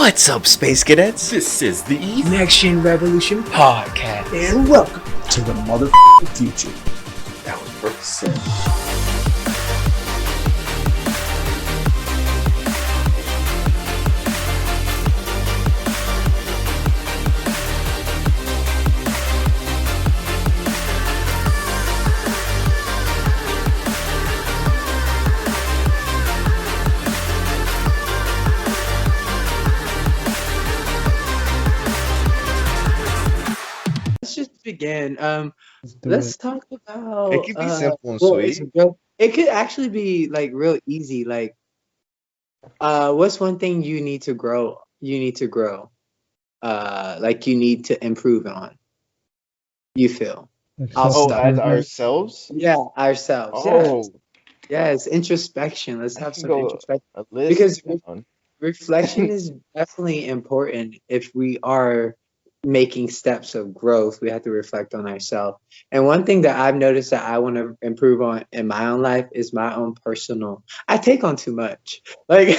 What's up, Space Cadets? This is the Next Gen Revolution Podcast. And welcome to the motherfucking future. That was perfect said. Let's just begin. do Let's it. talk about. It could be simple and well, it's sweet. it could actually be like real easy. Like, what's one thing you need to grow? You need to grow. Like you need to improve on. You feel? Like I'll Oh, start. as self-improvement. ourselves? Yeah, ourselves. Oh, Yes, introspection. Let's I have can some go introspection a list. because on- reflection is definitely important if we are making steps of growth. We have to reflect on ourselves. And one thing that I've noticed that I want to improve on in my own life is my own personal. I take on too much. Like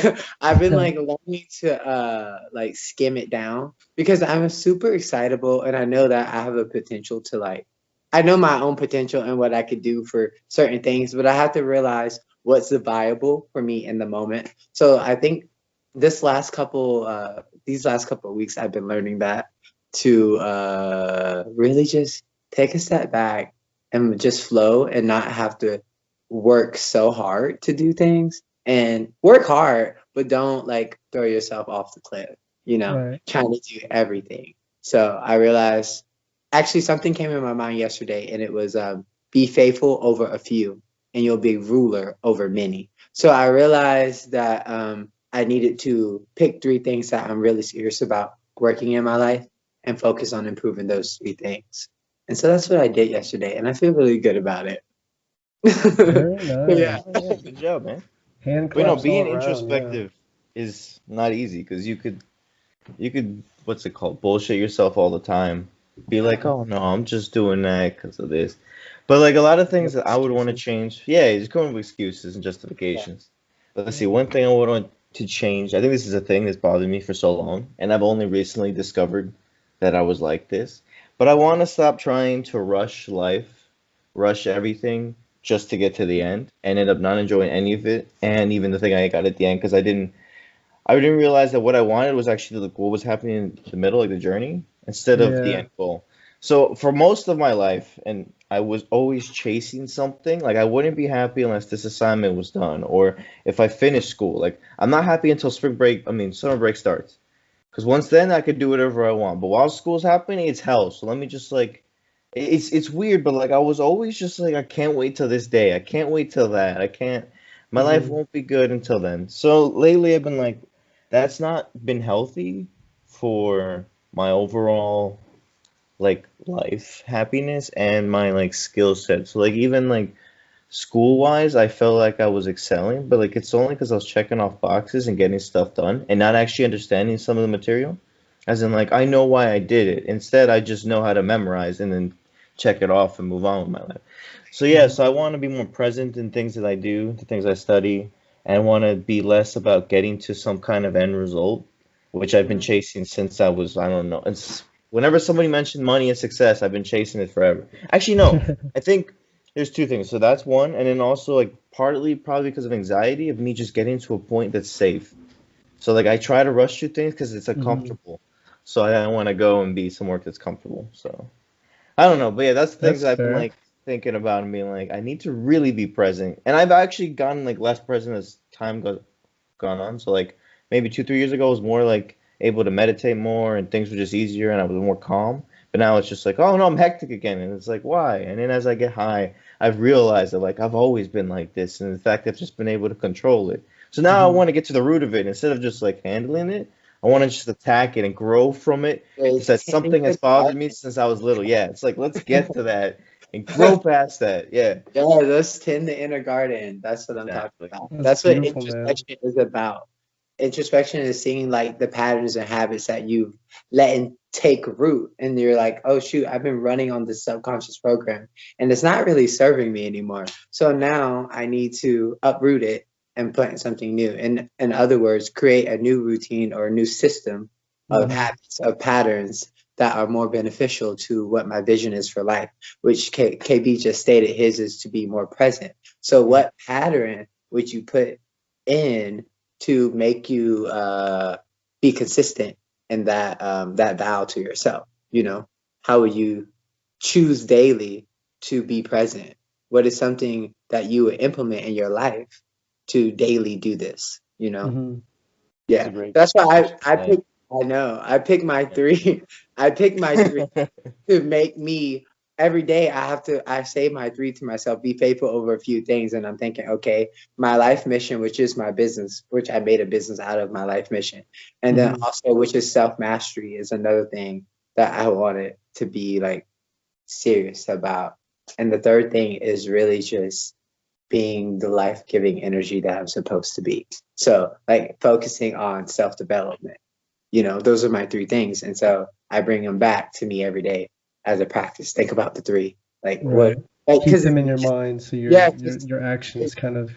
I've been like learning to like skim it down because I'm super excitable and I know that I have a potential to like I know my own potential and what I could do for certain things, but I have to realize what's viable for me in the moment. So I think these last couple of weeks I've been learning that to really just take a step back and just flow and not have to work so hard to do things and work hard but don't like throw yourself off the cliff, Right. trying to do everything. So I realized actually something came in my mind yesterday and it was be faithful over a few and you'll be ruler over many. So I realized that I needed to pick 3 things that I'm really serious about working in my life and focus on improving those 3 things. And so that's what I did yesterday, and I feel really good about it. Very Yeah. nice. Oh, yeah, good job, man. Hand But claps being all around. Yeah. introspective is not easy because you could, what's it called, bullshit yourself all the time. Be like, oh no, I'm just doing that because of this. But like a lot of things that I would want to change, yeah, just come up with excuses and justifications. But let's see, one thing I would want to change, I think this is a thing that's bothered me for so long, and I've only recently discovered that I was like this. But I want to stop trying to rush life, rush everything just to get to the end, and end up not enjoying any of it, and even the thing I got at the end because I didn't realize that what I wanted was actually like what was happening in the middle, like the journey, instead of the Yeah. end goal. So for most of my life, and I was always chasing something, like I wouldn't be happy unless this assignment was done, or if I finished school. Like I'm not happy until summer break starts. Because once then I could do whatever I want. But while school's happening, it's hell. So let me just like it's weird, but like I was always just like I can't wait till this day. I can't wait till that. I can't my life Mhm. won't be good until then. So lately I've been like that's not been healthy for my overall like life happiness and my like skill set. So like even like school wise, I felt like I was excelling, but like it's only because I was checking off boxes and getting stuff done and not actually understanding some of the material. As in like I know why I did it. Instead, I just know how to memorize and then check it off and move on with my life. So yeah, so I want to be more present in things that I do, the things I study, and want to be less about getting to some kind of end result, which I've been chasing since I was, I don't know. Whenever somebody mentioned money and success, I've been chasing it forever. Actually, no. I think there's 2 things. So that's one, and then also like partly probably because of anxiety of me just getting to a point that's safe. So like I try to rush through things because it's like Mhm. comfortable. So I want to go and be somewhere that's comfortable. So I don't know, but yeah, that's the things That's I've been fair. like thinking about and being like, I need to really be present. And I've actually gotten like less present as time goes gone on. So like maybe 2, 3 years ago, I was more like able to meditate more and things were just easier and I was more calm. But now it's just like, oh no, I'm hectic again. And it's like, why? And then as I get high, I've realized that like I've always been like this. And in fact, I've just been able to control it. So now I Mhm. want to get to the root of it instead of just like handling it. I want to just attack it and grow from it. It's It's that tending something the has bothered me garden. since I was little. Yeah, it's like let's get to that and grow past that. Yeah, Yeah, let's tend the inner garden. That's what I'm talking exactly. about. That's That's what beautiful, man. introspection is about. Introspection is seeing like the patterns and habits that you've letting take root, and you're like, oh shoot, I've been running on this subconscious program, and it's not really serving me anymore. So now I need to uproot it and plant something new. In other words, create a new routine or a new system of habits, of patterns that are more beneficial to what my vision is for life, which KB just stated his is to be more present. So what pattern would you put in to make you be consistent in that that vow to yourself? You know, how would you choose daily to be present? What is something that you would implement in your life to daily do this? You know, Mhm. yeah, great that's why question. I pick. I know I pick my three. I pick my three to make me every day. I say my three to myself: be faithful over a few things. And I'm thinking, okay, my life mission, which is my business, which I made a business out of my life mission, and then also which is self mastery is another thing that I wanted to be like serious about. And the third thing is really just being the life giving energy that I'm supposed to be. So like focusing on self development. You know, those are my three things. And so I bring them back to me every day as a practice. Think about the three. Like Right. what like Keep because them in your mind so yeah, your actions kind of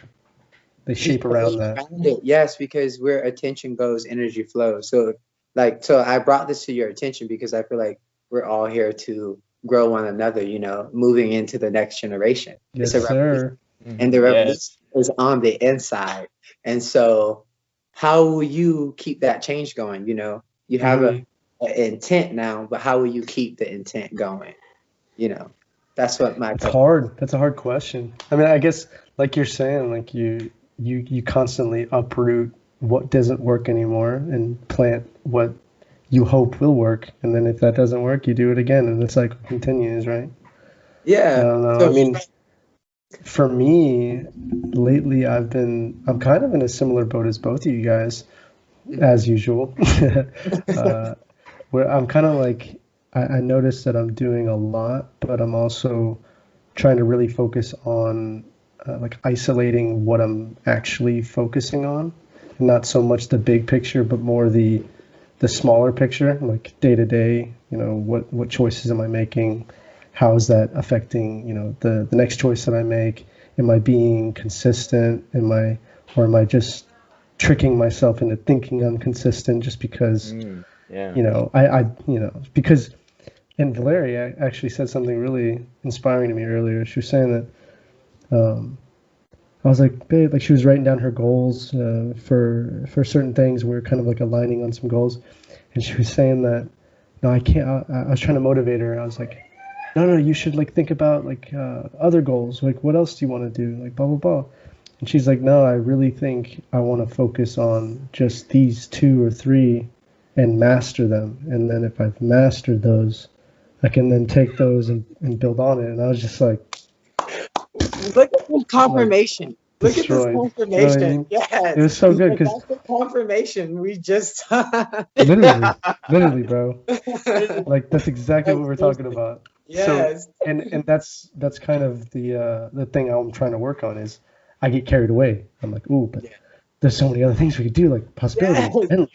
they you shape around that. around it. Yes, because where attention goes, energy flows. So like so I brought this to your attention because I feel like we're all here to grow one another, you know, moving into the next generation. It's Yes, a revolution. sir. And the revolution Yes. is on the inside. And so how will you keep that change going? You know, you have Mhm. a intent now, but how will you keep the intent going? You know, that's what my It's hard. That's a hard question. I mean, I guess like you're saying, like you constantly uproot what doesn't work anymore and plant what you hope will work. And then if that doesn't work, you do it again and the cycle continues, right? I yeah. don't know. I So mean, for me, lately I'm kind of in a similar boat as both of you guys, as usual. uh, where I'm kind of like I noticed that I'm doing a lot, but I'm also trying to really focus on like isolating what I'm actually focusing on, not so much the big picture, but more the smaller picture, like day to day. You know, what choices am I making? How is that affecting the next choice that I make? Am I being consistent? Am I just tricking myself into thinking I'm consistent just because Yeah. because and Valeria actually said something really inspiring to me earlier. She was saying that I was like, babe, like she was writing down her goals for certain things. We were kind of like aligning on some goals, and she was saying that no, I can't. I was trying to motivate her. I was like, no, you should like think about like other goals. Like, what else do you want to do? Like, blah blah blah. And she's like, no, I really think I want to focus on just these two or three and master them. And then if I've mastered those, I can then take those and build on it. And I was just like look at this confirmation. Look at this destroyed. You know what I confirmation. mean? It Yes. was so good because That's the confirmation we just literally, bro, Literally. like that's exactly what we're talking seriously. about. So, Yes. and that's kind of the thing I'm trying to work on is I get carried away. I'm like, ooh, but Yeah. there's so many other things we could do, like Yes. possibilities. And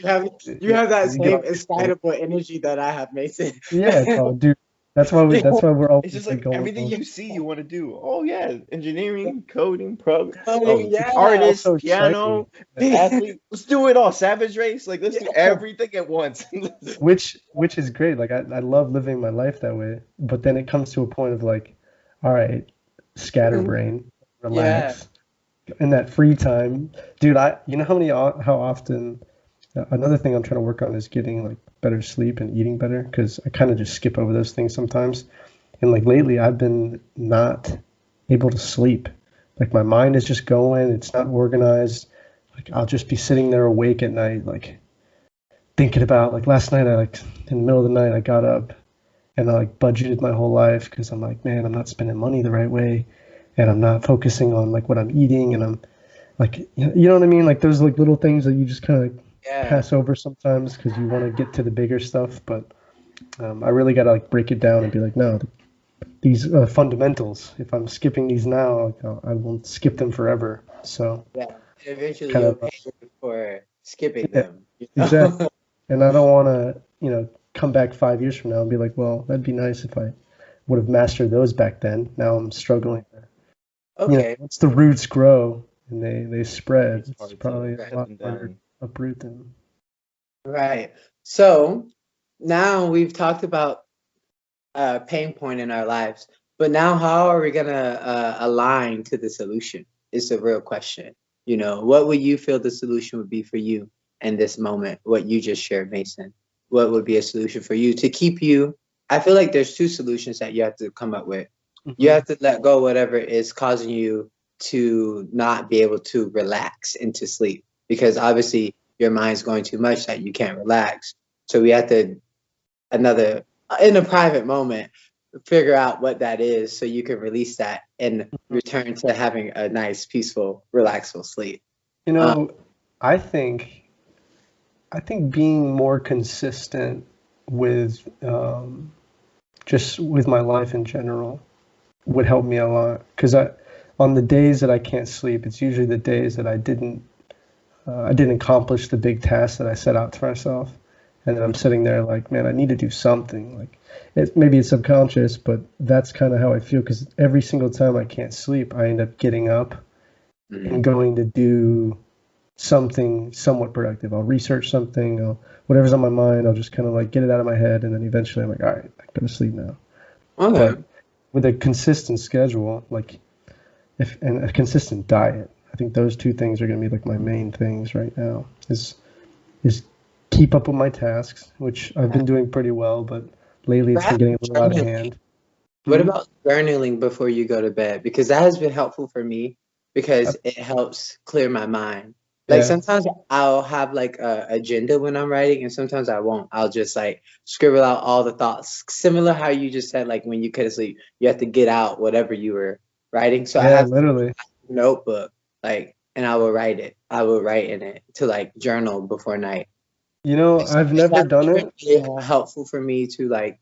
You have that you get same all excited. excitable energy that I have, Mason. Yeah, oh, dude, that's why we're It's always just like like going. everything you see you want to do. Oh yeah, engineering, coding, program, Yeah. All so artist, exciting. piano, athlete. Let's do it all. Savage race. Like let's Yeah. do everything at once. Which is great. Like I love living my life that way. But then it comes to a point of like, all right, scatterbrain, Yeah. relax. In that free time, dude, you know how often another thing I'm trying to work on is getting like better sleep and eating better because I kind of just skip over those things sometimes. And like lately, I've been not able to sleep. Like my mind is just going, it's not organized. Like I'll just be sitting there awake at night, like thinking about like last night. I like in the middle of the night, I got up and I like budgeted my whole life because I'm like, man, I'm not spending money the right way, and I'm not focusing on like what I'm eating, and I'm like, you know what I mean? Like those like little things that you just kind of Yeah. pass over sometimes because you want to get to the bigger stuff. But I really got to like break it down and be like, no, these fundamentals. If I'm skipping these now, like, I won't skip them forever. So Yeah. Eventually kind you'll of pay for skipping yeah, them. You exactly. know? And I don't want to, come back 5 years from now and be like, well, that'd be nice if I would have mastered those back then. Now I'm struggling. Okay. Once the roots grow, and they spread. It's It's hard to probably a cut lot them harder down. to uproot them. Right. So now we've talked about a pain point in our lives, but now how are we gonna align to the solution? Is the real question. You know, what would you feel the solution would be for you in this moment? What you just shared, Mason. What would be a solution for you to keep you? I feel like there's two solutions that you have to come up with. You have to let go whatever is causing you to not be able to relax into sleep, because obviously your mind's going too much that you can't relax. So we have to another in a private moment figure out what that is so you can release that and return to having a nice, peaceful, relaxful sleep. You know, I think I think being more consistent with just with my life in general would help me a lot. Because on the days that I can't sleep, it's usually the days that I didn't accomplish the big task that I set out for myself, and then I'm sitting there like, man, I need to do something. Like, maybe it's subconscious, but that's kind of how I feel. Because every single time I can't sleep, I end up getting up and going to do something somewhat productive. I'll research something, whatever's on my mind, I'll just kind of like get it out of my head, and then eventually I'm like, all right, I go to sleep now. Okay. But with a consistent schedule, like and a consistent diet, I think those two things are going to be like my main things right now. Is keep up with my tasks, which I've been doing pretty well, but lately it's been getting a little out of hand. What about journaling before you go to bed? Because that has been helpful for me because it helps clear my mind. Like Yeah. sometimes I'll have like a agenda when I'm writing, and sometimes I won't. I'll just like scribble out all the thoughts. Similar how you just said, like when you couldn't sleep, you have to get out whatever you were writing. So I Yeah, have literally. a notebook, like, and I will write it. I will write in it to like journal before night. You know, I've never That's done been it. really helpful for me to like,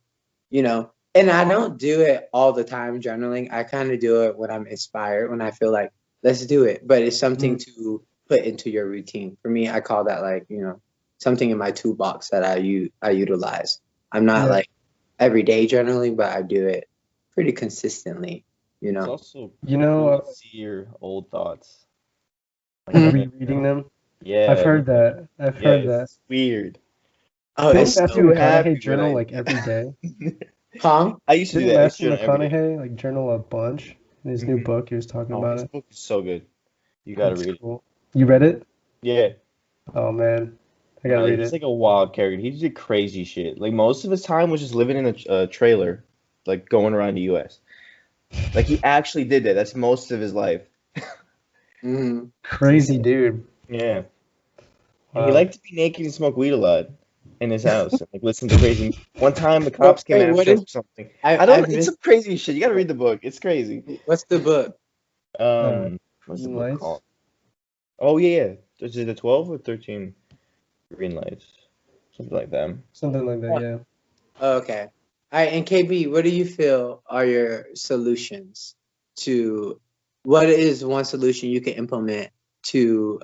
you know, and I don't do it all the time journaling. I kind of do it when I'm inspired, when I feel like let's do it. But it's something to put into your routine. For me, I call that like, you know, something in my toolbox that I utilize. I'm not Yeah. like everyday journaling, but I do it pretty consistently, you It's know. also You know, cool to see your old thoughts. Like, Mm. rereading them. yeah, I've heard that. I've yeah, heard that. it's weird. Oh, I'm it's Didn't Matthew so so happy McConaughey when journal like every day? calm. I used to do Didn't that. I used to Matthew journal every day. McConaughey like journal a bunch in his new book? He was talking Oh, about his it. book is so good. You gotta That's read it. cool. You read it? Yeah. Oh man, I gotta read He's it. like a wild character. He did crazy shit. Like most of his time was just living in a trailer, like going around the U.S. Like he actually did that. That's most of his life. Mm. Crazy dude. Yeah. And he Wow. liked to be naked and smoke weed a lot in his house. And, like listen to crazy. One time the Wait, cops came what after him is? for something. I I don't. It's missed. some crazy shit. You gotta read the book. It's crazy. What's the book? Uh, What's the Green book lights. called? Oh yeah. Is it the 12 or 13 green lights? Something like that. Something like that. Yeah. Okay. All right. And KB, what do you feel are your solutions to what is one solution you can implement to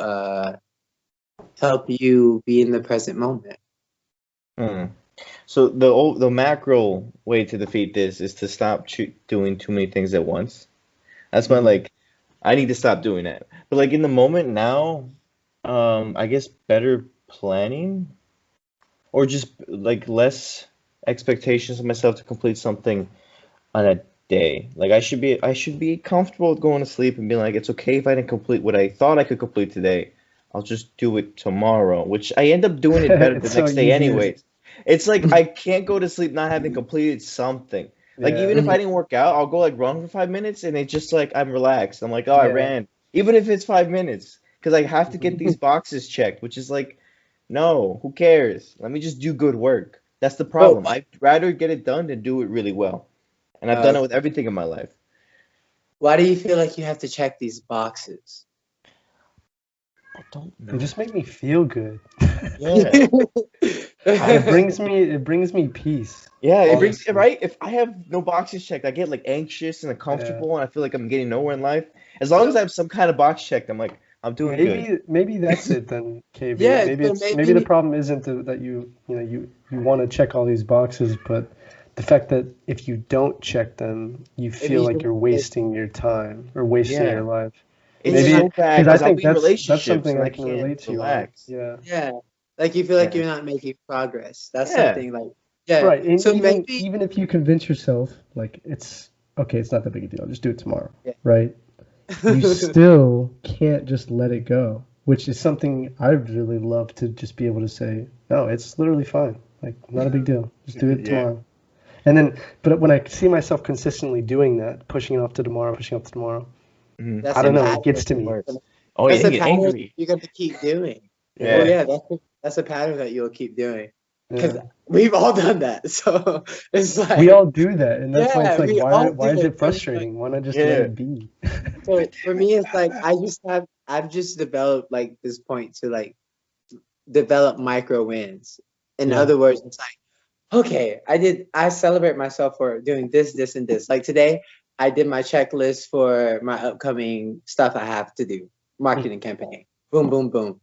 help you be in the present moment? Hmm. So the macro way to defeat this is to stop doing too many things at once. That's my like. I need to stop doing that. But like in the moment now, I guess better planning or just like less expectations of myself to complete something on a day. Like I should be comfortable with going to sleep and being like, it's okay if I didn't complete what I thought I could complete today. I'll just do it tomorrow, which I end up doing it better the It's so next day easy. anyways. It's like I can't go to sleep not having completed something. Like Yeah. even if I didn't work out, I'll go like run for 5 minutes and it's just like I'm relaxed. I'm like, oh, I Yeah. ran. Even if it's 5 minutes, because I have to get these boxes checked, which is like, no, who cares? Let me just do good work. That's the But problem. I'd rather get it done than do it really well. And I've done it with everything in my life. why do you feel like you have to check these boxes? I don't They know. just make me feel good. Yeah. It brings me peace. Yeah, it brings Honestly. right. If I have no boxes checked, I get like anxious and uncomfortable, and I feel like I'm getting nowhere in life. As long as I have some kind of box checked, I'm like, I'm doing good. Maybe that's it then, KB. Yeah, so Maybe the maybe problem isn't that you want to check all these boxes, but the fact that if you don't check them, you feel maybe like you're wasting your time or wasting Yeah. your life. It's Maybe so bad because I because I'll think be in that's relationships something and I I can can't relate to. relax. Yeah. Yeah. Like you feel like Yeah. you're not making progress. That's Yeah. something like, yeah. Right. And So even maybe, even if you convince yourself like it's okay, it's not that big a deal. Just do it tomorrow. yeah. Right? You still can't just let it go, which is something I'd really love to just be able to say, no, it's literally fine. Like, not a big deal. Just do it Yeah. tomorrow. And then, but when I see myself consistently doing that, pushing it off to tomorrow, pushing it off to tomorrow, Mhm. That's I a don't know, it pattern. gets to me. Worse. Oh yeah, That's you a get pattern angry. you're gonna keep doing. Well, Yeah. yeah, that's a pattern that you'll keep doing. Because Yeah. we've all done that. So it's like, We all do that, and that's why it's yeah, like, we all why do is it. it So it's like, frustrating? Why not just let Yeah. it be? so for me, it's like I've just developed like this point to like develop micro wins. In Yeah. other words, it's like, okay, I celebrate myself for doing this, this, and this. Like today, I did my checklist for my upcoming stuff I have to do, marketing campaign. Boom, boom, boom.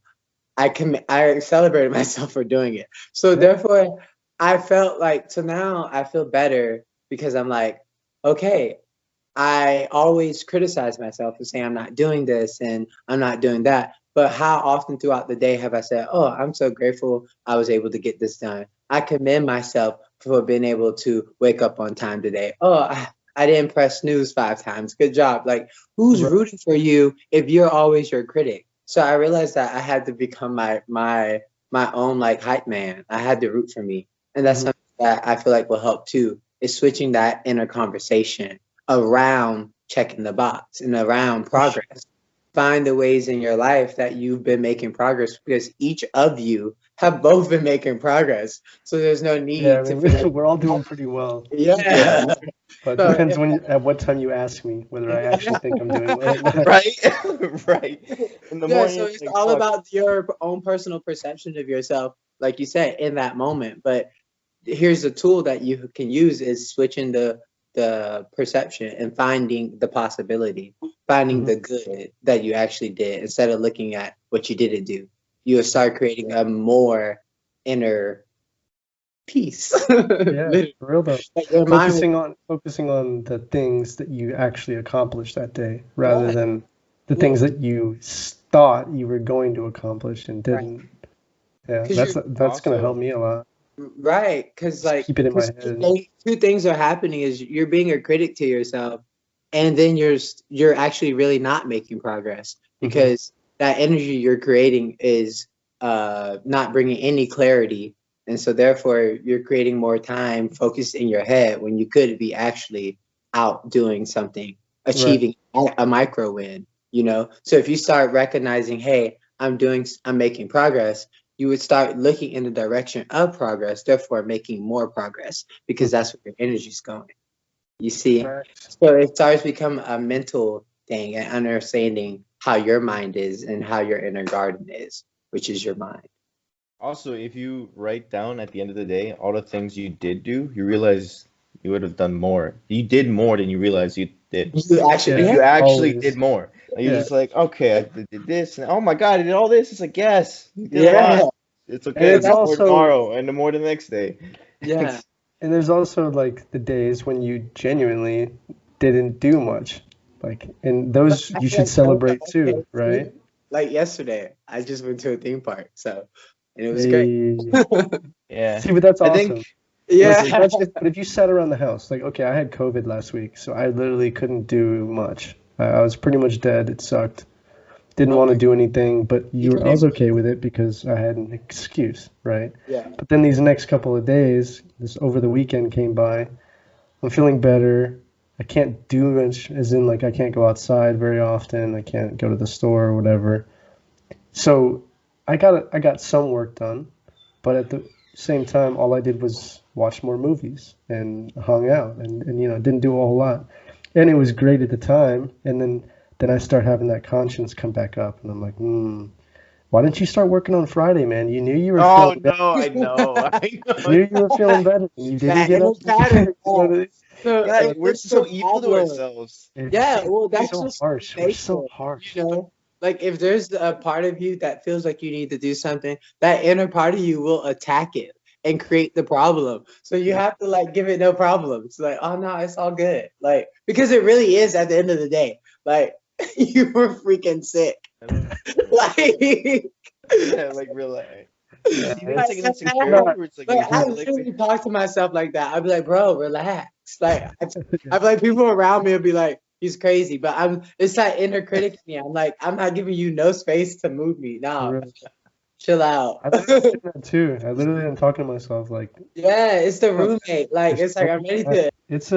I celebrated myself for doing it. So Yeah. therefore, I felt like, so now I feel better because I'm like, okay, I always criticize myself for saying I'm not doing this and I'm not doing that. But how often throughout the day have I said, oh, I'm so grateful I was able to get this done. I commend myself for being able to wake up on time today. Oh, I didn't press snooze 5 times. Good job. Like, who's Right. rooting for you if you're always your critic? So I realized that I had to become my own like hype man. I had to root for me. And that's Mhm. something that I feel like will help too, is switching that inner conversation around checking the box and around progress. Find the ways in your life that you've been making progress because each of you have both been making progress. So there's no Yeah, need I to mean, feel like, we're all doing pretty well. yeah. But So, depends at what time you ask me whether I actually think I'm doing well or not. Right. Right. In the yeah, morning, so it's it's like all fuck. about your own personal perception of yourself, like you said, in that moment. But here's a tool that you can use is switching the perception and finding the possibility, finding Mhm. the good that you actually did instead of looking at what you didn't do. You will start creating a more inner peace. Yeah, Literally. for real though. Like your mind will, Focusing on the things that you actually accomplished that day rather right, than the yeah, things that you thought you were going to accomplish and right. didn't. Yeah, Because that's gonna help Also, me a lot. right, because Just like, keep it in my because head. two things are happening is you're being a critic to yourself, and then you're actually really not making progress Hmm. because that energy you're creating is not bringing any clarity, and so therefore you're creating more time focused in your head when you could be actually out doing something, Right. achieving a micro win. You know, so if you start recognizing, hey, I'm making progress, you would start looking in the direction of progress, therefore making more progress because Mhm. that's where your energy's going. You see? Facts. So it starts to become a mental thing and understanding how your mind is and how your inner garden is, which is your mind. also, if you write down at the end of the day all the things you did do, you realize you would have done more. You did more than you realized you did. You actually, Yeah, Like you yeah, actually did always. more. Like you're Yeah. just like, okay, I did this, and oh my God, I did all this. It's like, yes, you did a yeah, lot. It's And okay. it's There's that's, more also tomorrow, and the more the next day. yeah. and there's also like the days when you genuinely didn't do much. Like, and But those I you feel should like those are celebrate too, okay right? too. Like yesterday, I just went to a theme park, so and it was great. Hey. Yeah, See, but that's I awesome. think Like, it's Yeah, but if you sat around the house, like, okay, I had COVID last week, so I literally couldn't do much. I was pretty much dead. It sucked. Didn't oh want to my, do anything, but you I was can, okay with it because I had an excuse, right? yeah. But then these next couple of days, this over the weekend came by. I'm feeling better. I can't do much, as in like I can't go outside very often. I can't go to the store or whatever. So I got some work done, but at the same time, all I did was watch more movies and hung out and didn't do a whole lot. And it was great at the time. And then I start having that conscience come back up, and I'm like, why didn't you start working on Friday, man? You knew you were oh feeling better. no, I know, I You know. knew you were feeling better, and you didn't That get inner up. pattern, yeah. So Yeah, it's we're just the so evil to problem. ourselves. Yeah, well, We're that's so just harsh. We're so nature, harsh. you know. Like if there's a part of you that feels like you need to do something, that inner part of you will attack it and create the problem. So you have to like give it no problem. It's like, oh no, it's all good. Like because it really is at the end of the day. Like you were freaking sick. Like, Yeah, like relax. It's even like, like an insecurity where it's like, I you like literally talk to myself like that. I'd be like, bro, relax. Like, I feel like people around me would be like, he's crazy. But it's that inner critic in me. I'm like, I'm not giving you no space to move me. No, chill out. I literally do that too. I literally am talking to myself like, Yeah, it's the roommate. Like, it's like, I'm ready to. it's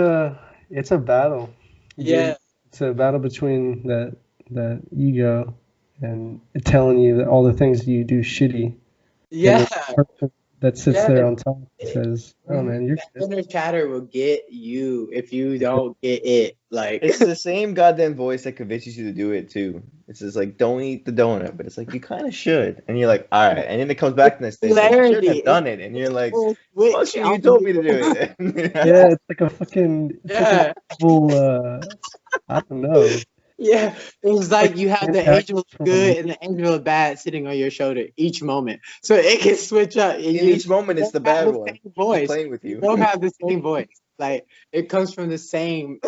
a battle. Yeah. It's a battle between that ego and telling you that all the things you do shitty. Yeah. That sits Yeah. there on top and says, "Oh man, you're That inner chatter will get you if you don't get it. Like, it's the same goddamn voice that convinces you to do it too. It's just like, don't eat the donut, but it's like you kind of should, and you're like, all right, and then it comes back the next day, it's like, you should have done it, and you're like, fuck you, you told me to do it. yeah, it's like a fucking Yeah. I don't know. Yeah, it's like you have the Impact angel of from- good and the angel of bad sitting on your shoulder each moment, so it can switch up. And In each moment, it's the don't have bad the one. same voice. Playing with You you. don't have the same voice. Like, it comes from the same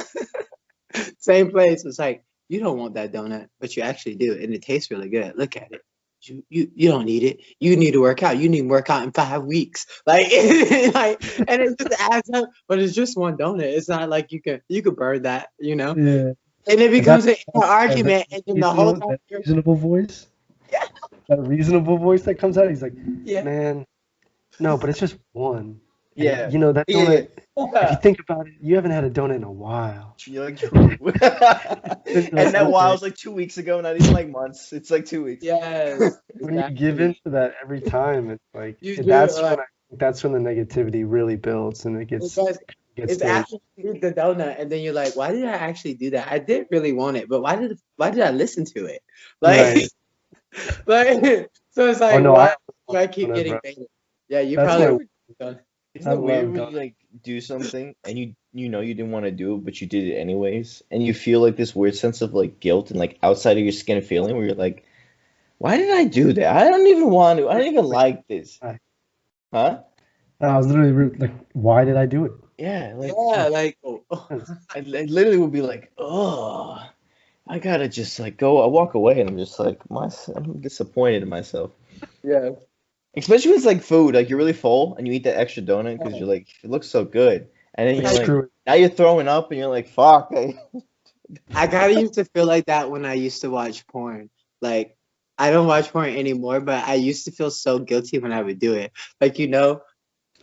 same place. It's like, you don't want that donut, but you actually do, and it tastes really good. Look at it. You don't need it. You need to work out. You need to work out in 5 weeks. Like, and it just adds up. But it's just one donut. It's not like you could burn that, you know. Yeah. And it becomes an That argument, and then the whole time that reasonable voice. Yeah. That reasonable voice that comes out. He's like, Yeah. man, no, but it's just one. And, Yeah. you know that Yeah. donut. If you think about it, you haven't had a donut in a while. You're like, true. And that while was like 2 weeks ago, not even like months. It's like 2 weeks. Yes. When you give in to that every time, it's like You do, that's when the negativity really builds and it gets It's dangerous. after you eat the donut, and then you're like, why did I actually do that? I did really want it, but why did I listen to it? Like, like, so it's like, no, why do I keep donut, getting bro. baited? Yeah, you That's probably. Done. Isn't I it weird love when you like do something and you know you didn't want to do it, but you did it anyways, and you feel like this weird sense of like guilt and like outside of your skin feeling where you're like, why did I do that? I don't even want to. I don't even like this. Huh? I was literally like, why did I do it? Yeah, like Yeah, like, I literally would be like, oh, I gotta just like go. I walk away and I'm just like, I'm disappointed in myself. yeah. Especially when it's like food, like you're really full and you eat that extra donut because you're like, it looks so good, and then you're like, Screw it. now you're throwing up and you're like, fuck. I gotta used to feel like that when I used to watch porn. Like, I don't watch porn anymore, but I used to feel so guilty when I would do it. Like, you know.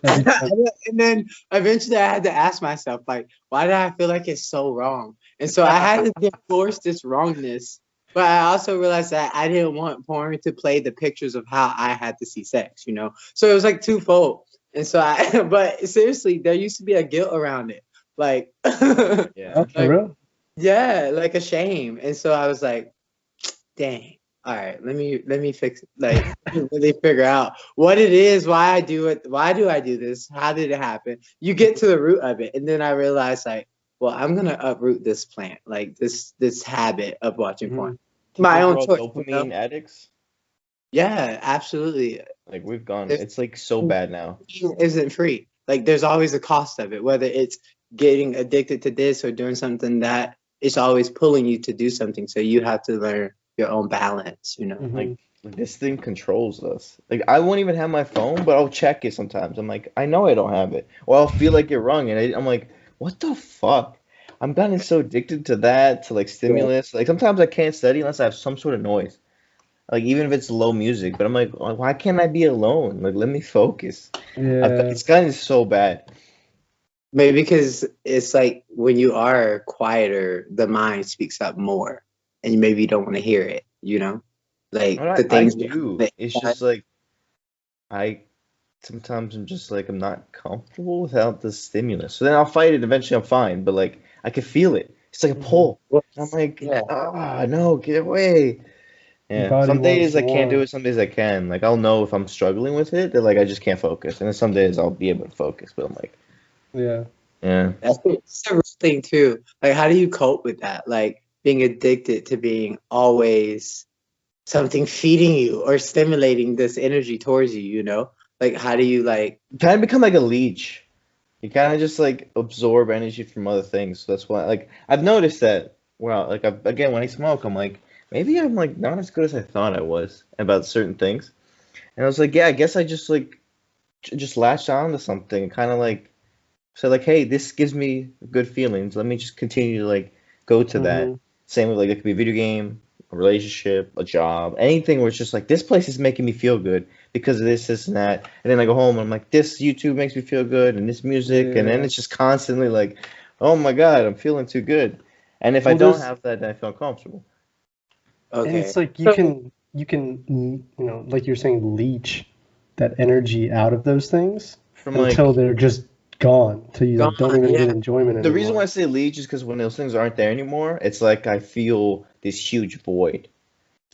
Every time. And then eventually I had to ask myself, like, why did I feel like it's so wrong? And so I had to divorce this wrongness. But I also realized that I didn't want porn to play the pictures of how I had to see sex, you know? So it was like twofold. And so but seriously, there used to be a guilt around it. Like, Yeah. Oh, for real? yeah, like a shame. And so I was like, dang. All right, let me fix it. Like, really figure out what it is, why I do it, why do I do this, how did it happen? You get to the root of it, and then I realized, like, well, I'm gonna uproot this plant, like this habit of watching porn. My own People are choice. dopamine You know? addicts. Yeah, absolutely. Like we've gone. It's like so bad now. Isn't free. Like, there's always a cost of it, whether it's getting addicted to this or doing something that it's always pulling you to do something. So you have to learn your own balance, you know. Mhm. Like this thing controls us. Like I won't even have my phone, but I'll check it sometimes. I'm like, I know I don't have it, or I'll feel like it rung, and I'm like, what the fuck? I'm gotten so addicted to that, to like stimulus. Like sometimes I can't study unless I have some sort of noise. Like even if it's low music, but I'm like, why can't I be alone? Like let me focus. Yeah. It's gotten so bad. Maybe because it's like when you are quieter, the mind speaks up more, and maybe you don't want to hear it, you know? Like I the things do. that- It's just like sometimes I'm just like I'm not comfortable without the stimulus. So then I'll fight it. Eventually I'm fine, but like I can feel it. It's like a pull. I'm like, Yeah. no, get away. Yeah. Body Some days I wants can't do more. it. Some days I can. Like I'll know if I'm struggling with it that like I just can't focus. And then some days I'll be able to focus, but I'm like, Yeah. yeah. That's a real thing too. Like, how do you cope with that? Like being addicted to being always something feeding you or stimulating this energy towards you, you know? Like, how do you like? You kind of become like a leech. You kind of just like absorb energy from other things. So that's why, like, I've noticed that well, like again, when I smoke, I'm like, maybe I'm like not as good as I thought I was about certain things. And I was like, yeah, I guess I just like just latched on to something, kind of like said like, hey, this gives me good feelings. Let me just continue to like go to that. Hmm. Same with like it could be a video game, a relationship, a job, anything where it's just like this place is making me feel good because of this, and that. And then I go home and I'm like, this YouTube makes me feel good, and this music, and then Yeah. it's just constantly like, oh my God, I'm feeling too good. And if I Well, don't there's have that, then I feel uncomfortable. and Okay. it's like So, you can like you're saying, leech that energy out of those things From until like they're just gone, till you like don't gone. even get Yeah. enjoyment the reason why I anymore. say leech is because when those things aren't there anymore, it's like I feel this huge void.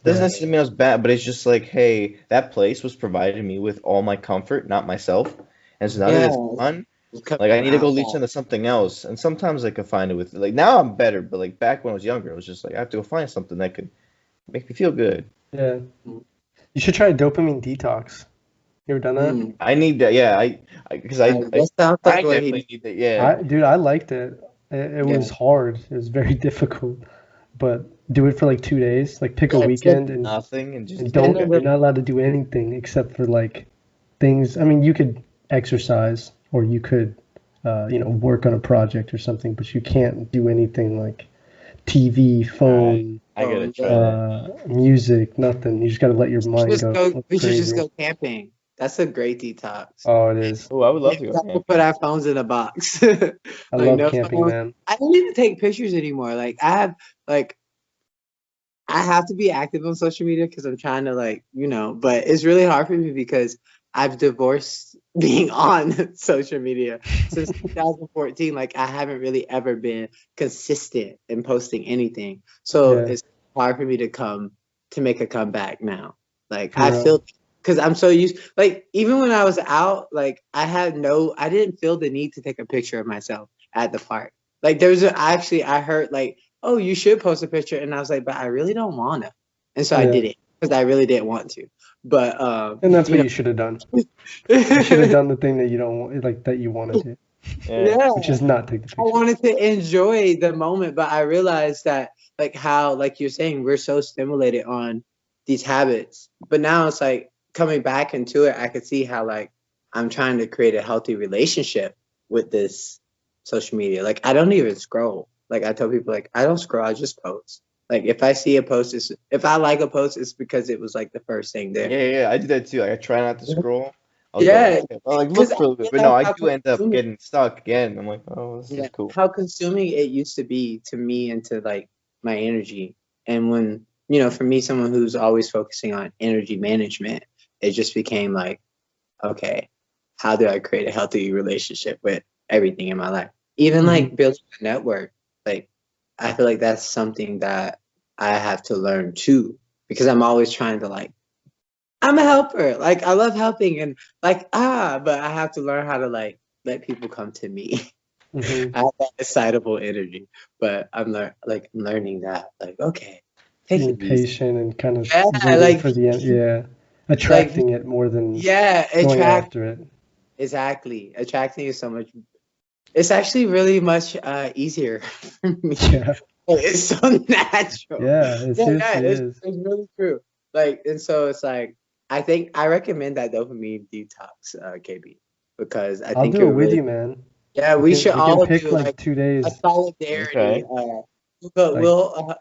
Doesn't Yeah. necessarily mean I was bad, but it's just like, hey, that place was providing me with all my comfort, not myself. And so now that Yeah. it's gone, It's coming like I from need to go leech outside. into something else. And sometimes I can find it with like now I'm better, but like back when I was younger, it was just like I have to go find something that could make me feel good. Yeah. You should try a dopamine detox. You ever done that? Mm. I need that, yeah. Because That sounds like I what he definitely needs. need that, yeah. Dude, I liked it. It Yeah. was hard. It was very difficult, but do it for like 2 days. Like pick a Yeah. So weekend Nothing and and just end don't. of okay. You're the not allowed to do anything except for like things. I mean, you could exercise or you could, work on a project or something, but you can't do anything like TV, Alright. phone, I gotta yeah. try that. music, nothing. You just got to let your mind Just go go. We should just crazy. go camping. That's a great detox. Oh, it is. Oh, I would Yeah, love to we go have to put camping. our phones in a box. I Like love no camping, phones. man. I don't even take pictures anymore. Like I have to be active on social media because I'm trying to but it's really hard for me because I've divorced being on social media since 2014. Like I haven't really ever been consistent in posting anything. So Yeah, it's hard for me to make a comeback now. Like for I real. feel because I'm so used like even when I was out, like I didn't feel the need to take a picture of myself at the park. Like I heard like, oh, you should post a picture. And I was like, but I really don't want to. And so I Yeah, did it because I really didn't want to. But, and that's what you you should have done. know, You should have done the thing that you don't want, like that you wanted to, Yeah. yeah, which is not take the I picture. wanted to enjoy the moment. But I realized that, like, how, like you're saying, we're so stimulated on these habits. But now it's like coming back into it, I could see how, like, I'm trying to create a healthy relationship with this social media. Like, I don't even scroll. Like, I tell people, like, I don't scroll, I just post. Like, if I see a post, if I like a post, it's because it was like the first thing there. Yeah, I do that too. Like, I try not to scroll. I'll go Yeah, like, I'll like because look I for a little bit, but no, realized I how do end up consuming, getting stuck again. I'm like, oh, this is yeah, cool. how consuming it used to be to me and to like my energy. And when, for me, someone who's always focusing on energy management, it just became like, okay, how do I create a healthy relationship with everything in my life? Even Hmm. like building a network, like I feel like that's something that I have to learn too, because I'm always trying to like, I'm a helper. Like I love helping and like but I have to learn how to like let people come to me. Hmm. I have that excitable energy, but I'm learning that like okay, take Being it easy. patient and kind of Yeah, waiting like for the end. Yeah, like attracting it more than yeah, going attract after it. exactly. Attracting is so much. It's actually really much easier for me. Yeah, It's so natural. yeah, it Yeah, seriously is. it's really true. Like, and so it's like I recommend that dopamine detox, KB, because I I'll think do it you're with really you, man. yeah. We We can should we can all pick do like like two a days. solidarity. Okay. But Like,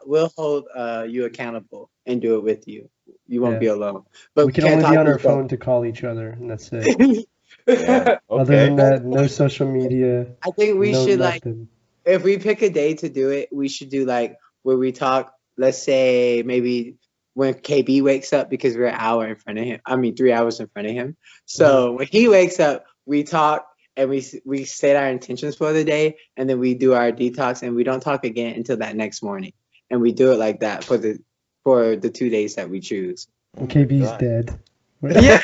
we'll hold you accountable and do it with you. You won't yeah, be alone. we But we can can't only be talk on to our each other. phone to call each other, and that's it. Yeah. Other Okay. than that, no social media, I think we no should like. nothing. If we pick a day to do it, we should do like where we talk, let's say maybe when KB wakes up because we're an hour in front of him. I mean, 3 hours in front of him. Hmm. So when he wakes up, we talk and we state our intentions for the day and then we do our detox and we don't talk again until that next morning. And we do it like that for the 2 days that we choose. Oh And my KB's God. dead. Yeah,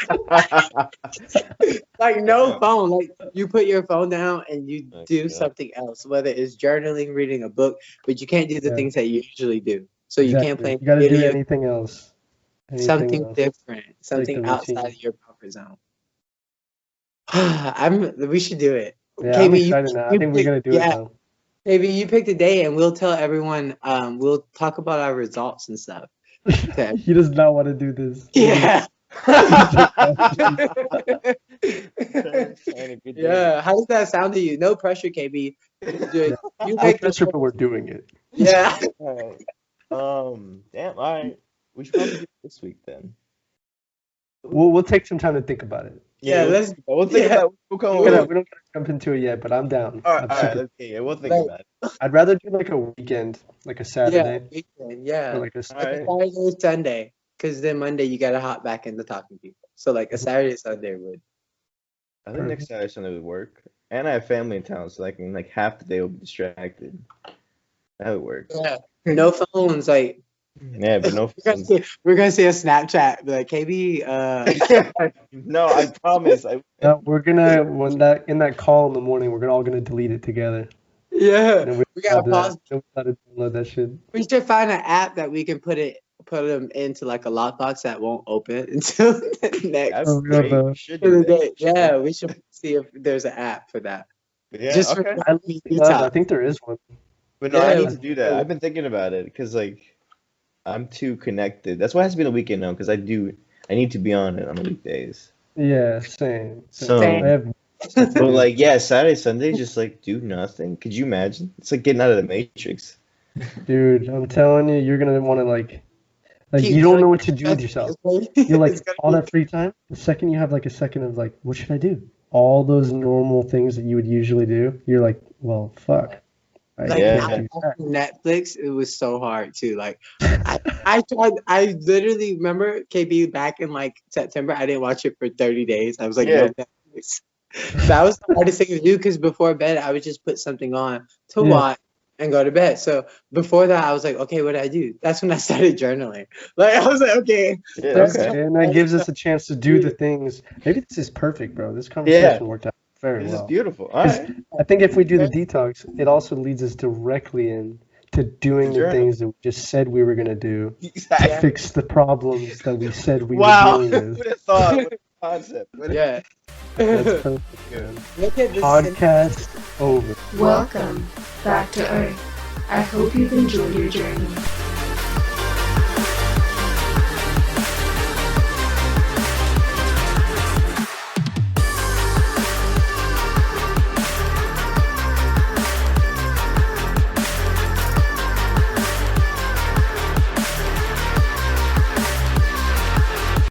like no phone. Like you put your phone down and you Oh my do God. something else, whether it's journaling, reading a book, but you can't do the Yeah, things that you usually do. So you can't exactly. play You got to do video, anything else. Anything something else. different, Break the something outside routine. of your comfort zone. We should do it. Yeah, I'm KB, excited now. I you think we're pick, gonna do it yeah, though. Maybe you pick the day and we'll tell everyone. We'll talk about our results and stuff. Okay. He does not want to do this. Yeah. Good day. Yeah. How does that sound to you? No pressure, KB. You No make pressure, but we're doing it. Yeah. All right. Damn. All right. We should probably do it this week then. We'll take some time to think about it. Yeah, we'll think yeah. about it. We'll come We over. don't gotta jump into it yet, but I'm down. All right. I'm All right. super- Okay. Yeah, we'll think Like- about it. I'd rather do like a weekend, like a Saturday, Weekend, yeah. or like a All Sunday. right. Saturday, Sunday, because then Monday you gotta hop back into talking to people. So like a Saturday, Sunday would. I think next Saturday Sunday would work. And I have family in town, so I can like half the day will be distracted. That would work. Yeah. No phones, like Yeah, but no phones. we're gonna see a Snapchat, be like KB. No, I promise. No, we're gonna in that call in the morning, we're all gonna delete it together. Yeah. And We gotta pause. We gotta download that shit. We should find an app that we can put them into like a lockbox that won't open until the next That's Oh, great. yeah, We should for do the day. that. Yeah, we should see if there's an app for that. Yeah, Just okay. for I Utah. think there is one. But no, I Yeah. need to do that. I've been thinking about it because like I'm too connected. That's why it has to be the weekend now because I need to be on it on the weekdays. Yeah, same. So, Same. I have, but like yeah, Saturday, Sunday, just like do nothing. Could you imagine? It's like getting out of the Matrix. dude, I'm telling you, you're gonna want to like Keep you don't know doing what to do with yourself. You're like It's gonna all be- that free time. The second you have like a second of like, what should I do? All those normal things that you would usually do. You're like, well, fuck. Like Yeah. now watching Netflix, it was so hard too. Like I tried. I literally remember KB back in like September. I didn't watch it for 30 days. I was like, Yeah. no Netflix. That was the hardest thing to do because before bed, I would just put something on to Yeah. watch and go to bed. So before that, I was like, okay, what do I do? That's when I started journaling. Like I was like, okay, Yeah, That's- okay. And that gives us a chance to do the things. Maybe this is perfect, bro. This conversation worked out very This is well. beautiful. All right. I think if we do the detox, it also leads us directly in to doing the Journal. things that we just said we were gonna do to Exactly. fix the problems that we said we Wow. were dealing Who'd with. have thought? What a concept. What a- yeah. That's perfect, man. Look at this. Podcast over. Welcome back to Earth. I hope you've enjoyed your journey.